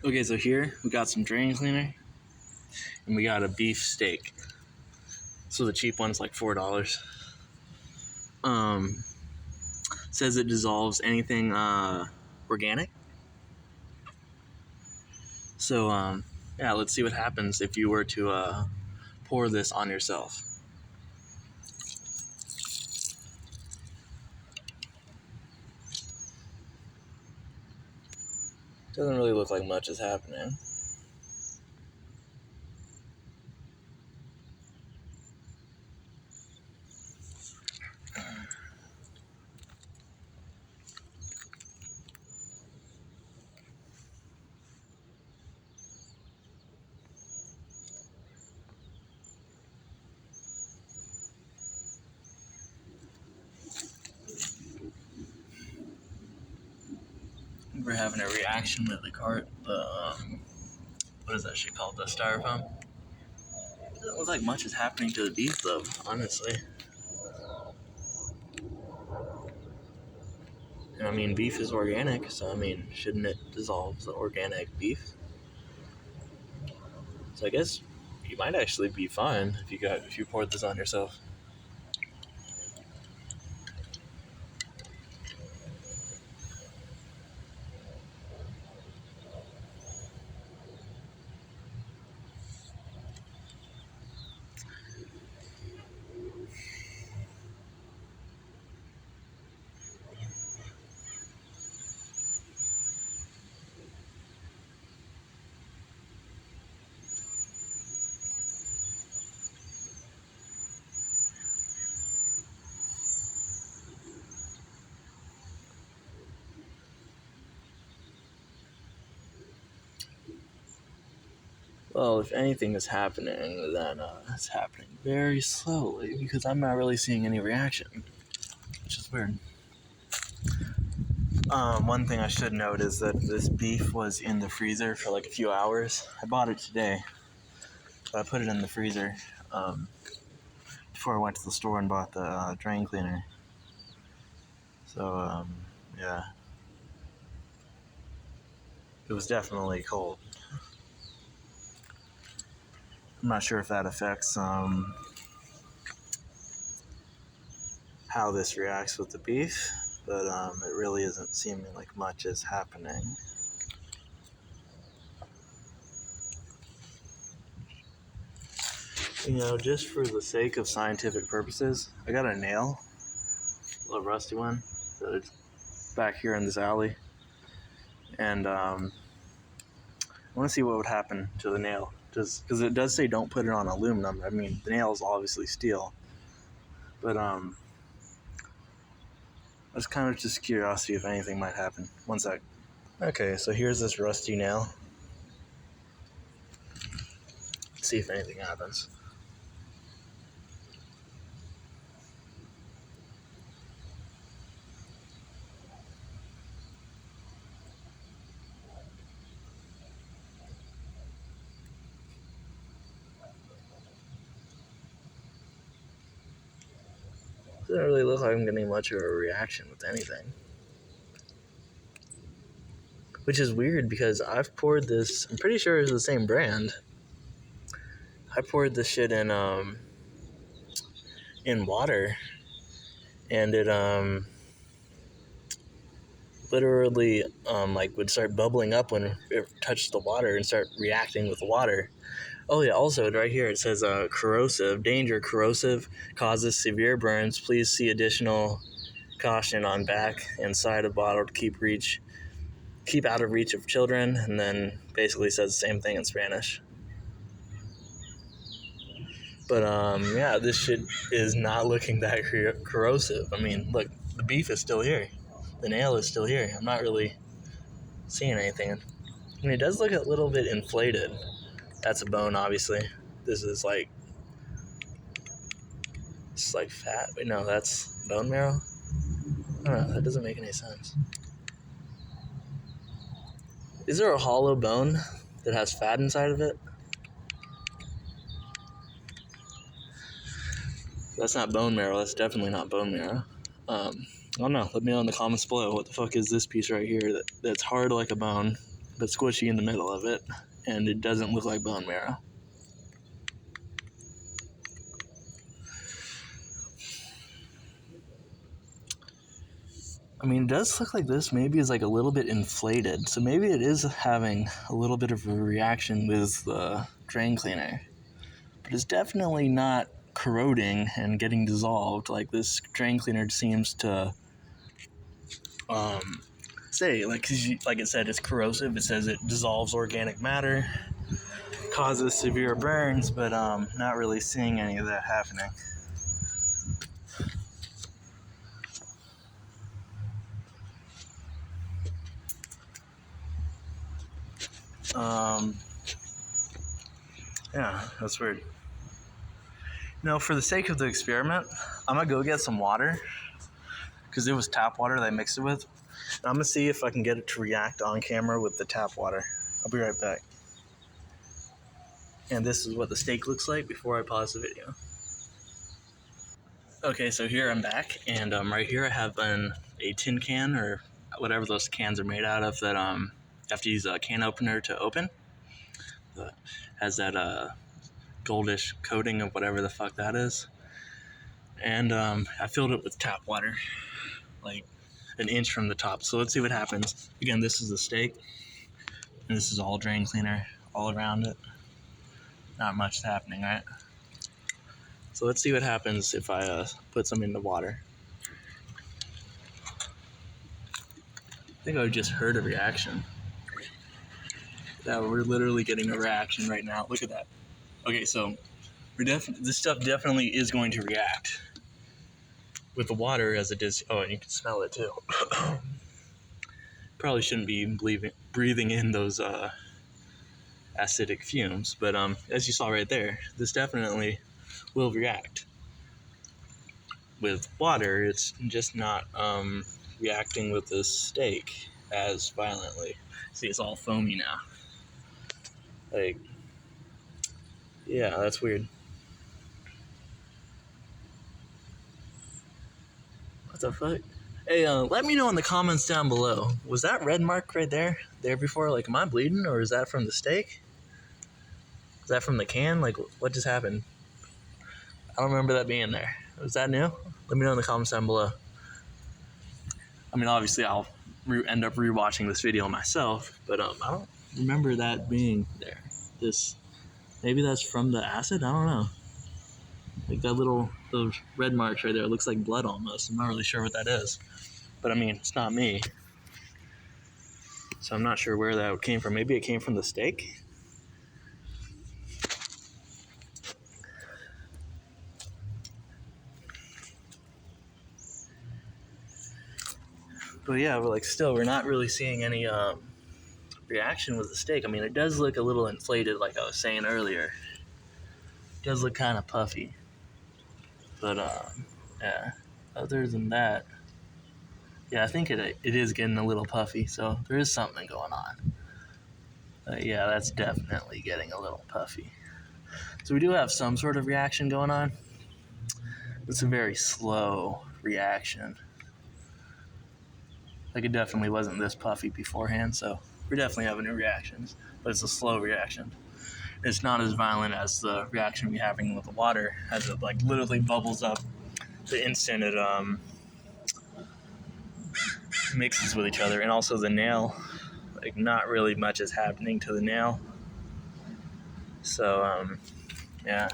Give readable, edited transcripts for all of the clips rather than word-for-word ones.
Okay, so here we got some drain cleaner and we got a beef steak. So the cheap one's like $4. Says it dissolves anything organic. So yeah, let's see what happens if you were to pour this on yourself. Doesn't really look like much is happening. We're having a reaction with the cart. What is that shit called? The styrofoam? Doesn't look like much is happening to the beef though, honestly. And I mean, beef is organic, so I mean, shouldn't it dissolve the organic beef? So I guess you might actually be fine if you poured this on yourself. Well, if anything is happening, then it's happening very slowly because I'm not really seeing any reaction, which is weird. One thing I should note is that this beef was in the freezer for like a few hours. I bought it today, but I put it in the freezer before I went to the store and bought the drain cleaner. So, yeah. It was definitely cold. I'm not sure if that affects how this reacts with the beef, but it really isn't seeming like much is happening. You know, just for the sake of scientific purposes, I got a nail, a little rusty one, that's back here in this alley, and I want to see what would happen to the nail, just because it does say don't put it on aluminum. I mean, the nail is obviously steel, but that's kind of just curiosity if anything might happen. One sec. Okay, so here's this rusty nail. Let's see if anything happens. Doesn't really look like I'm getting much of a reaction with anything. Which is weird because I've poured this, I'm pretty sure it's the same brand. I poured this shit in water, and it literally like would start bubbling up when it touched the water and start reacting with the water. Oh yeah, also right here it says corrosive, danger, corrosive, causes severe burns. Please see additional caution on back and side of bottle to keep out of reach of children, and then basically says the same thing in Spanish. But yeah, this shit is not looking that corrosive. I mean, look, the beef is still here. The nail is still here. I'm not really seeing anything. I mean, it does look a little bit inflated. That's a bone, obviously. This is like, it's like fat. Wait, no, that's bone marrow? I don't know, that doesn't make any sense. Is there a hollow bone that has fat inside of it? That's not bone marrow. That's definitely not bone marrow. I don't know. Let me know in the comments below. What the fuck is this piece right here that's hard like a bone? but squishy in the middle of it, and it doesn't look like bone marrow. I mean, it does look like this maybe is like a little bit inflated, so maybe it is having a little bit of a reaction with the drain cleaner, but it's definitely not corroding and getting dissolved like this drain cleaner seems to say. Like it said, it's corrosive. It says it dissolves organic matter, causes severe burns, but not really seeing any of that happening. Yeah, that's weird. Now, for the sake of the experiment, I'm gonna go get some water because it was tap water that I mixed it with. And I'm gonna see if I can get it to react on camera with the tap water. I'll be right back. And this is what the steak looks like before I pause the video. Okay, so here I'm back, and right here I have a tin can, or whatever those cans are made out of, that you have to use a can opener to open. Has that goldish coating of whatever the fuck that is. And I filled it with tap water, like an inch from the top. So let's see what happens. Again, this is the steak, and this is all drain cleaner all around it. Not much is happening, right? So let's see what happens if I put some in the water. I think I just heard a reaction. Yeah, we're literally getting a reaction right now. Look at that. Okay, so this stuff definitely is going to react with the water as it is. Oh, and you can smell it too. Probably shouldn't be breathing in those acidic fumes, but as you saw right there, this definitely will react. With water, it's just not reacting with the steak as violently. See, it's all foamy now. Like, yeah, that's weird. What the fuck? Hey, let me know in the comments down below. Was that red mark right there before? Like, am I bleeding, or is that from the steak? Is that from the can? Like, what just happened? I don't remember that being there. Was that new? Let me know in the comments down below. I mean, obviously, I'll end up rewatching this video myself, but I don't remember that being there. Maybe that's from the acid? I don't know. Like those red marks right there, it looks like blood almost. I'm not really sure what that is. But I mean, it's not me. So I'm not sure where that came from. Maybe it came from the steak? But yeah, but like still, we're not really seeing any reaction with the steak. I mean, it does look a little inflated, like I was saying earlier. It does look kind of puffy. But yeah, other than that, yeah, I think it is getting a little puffy, so there is something going on. Yeah, that's definitely getting a little puffy. So we do have some sort of reaction going on. It's a very slow reaction. Like, it definitely wasn't this puffy beforehand, so we're definitely having reactions, but it's a slow reaction. It's not as violent as the reaction we're having with the water, as it like literally bubbles up the instant it mixes with each other. And also the nail, like, not really much is happening to the nail. So yeah.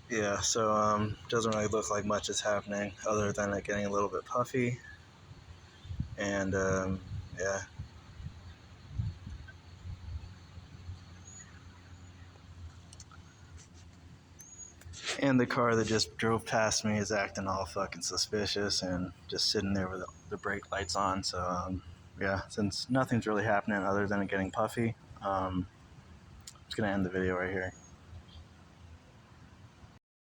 Yeah, so doesn't really look like much is happening other than it getting a little bit puffy. And yeah. And the car that just drove past me is acting all fucking suspicious and just sitting there with the brake lights on. So yeah, since nothing's really happening other than it getting puffy, I'm just gonna end the video right here.